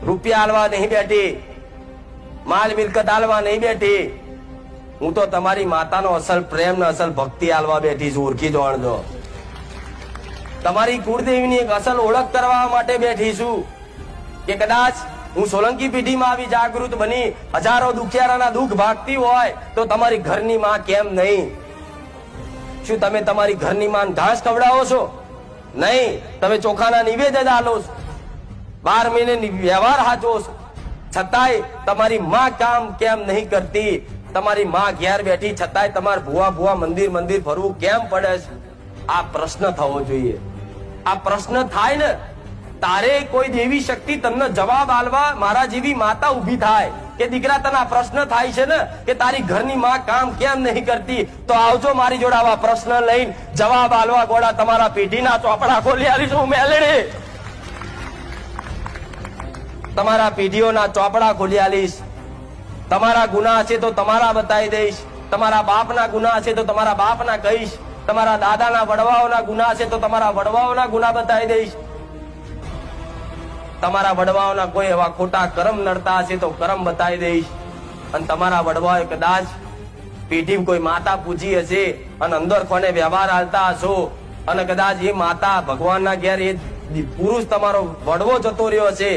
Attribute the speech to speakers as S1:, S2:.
S1: રૂપિયા આલવા નહીં બેઠી, માલ મિલકત આલવા નહીં બેઠી, હું તો તમારી માતાનો અસલ પ્રેમ ને અસલ ભક્તિ આલવા બેઠી છું. ઓળખી જોણજો. તમારી કુળદેવીની એક અસલ ઓળખ કરવા માટે બેઠી છું કે કદાચ હું સોલંકી પેઢીમાં આવી જાગૃત બની હજારો દુખિયારાના દુઃખ ભાગતી હોય તો તમારી ઘરની માં કેમ નહીં? શું તમે તમારી ઘરની માં ઘાસ ખવડાવો છો? નહીં, તમે ચોખાના નિવેદ જ આલો છો, 12 મહિને વ્યવહાર હાચો છો, છતાંય તમારી માં કામ કેમ નહીં કરતી? તમારી માં ઘેર બેઠી છતાંય તમારે ભુવા મંદિર ફરવું કેમ પડે છે? આ પ્રશ્ન થવો જોઈએ. આ પ્રશ્ન થાય ને તારે કોઈ દેવી શક્તિ તમને જવાબ આલવા મારા જેવી માતા ઉભી થાય કે દીકરા તને આ પ્રશ્ન થાય છે ને કે તારી ઘરની માં કામ કેમ નહીં કરતી, તો આવજો મારી જોડે આવા પ્રશ્ન લઈને જવાબ આલવા. ગોળા તમારા પેઢીના ચોપડા ખોલી આલીશું મેલડી, તમારા પેઢીઓના ચોપડા ખોલી આલીશ. તમારા ગુના છે તો તમારા બતાવી દઈશ, તમારા બાપના ગુના છે તો તમારા બાપના કહીશ, તમારા દાદાના વડવાઓના ગુના છે તો તમારા વડવાઓના ગુના બતાવી દઈશ. તમારા વડવાઓના કોઈ એવા ખોટા કર્મ નડતા હશે તો કર્મ બતાવી દઈશ. અને તમારા વડવાઓએ કદાચ પેઢી કોઈ માતા પૂજી હશે અને અંદર કોને વ્યવહાર હાલતા હશો અને કદાચ એ માતા ભગવાનના ઘેર એ પુરુષ તમારો વડવો જતો રહ્યો હશે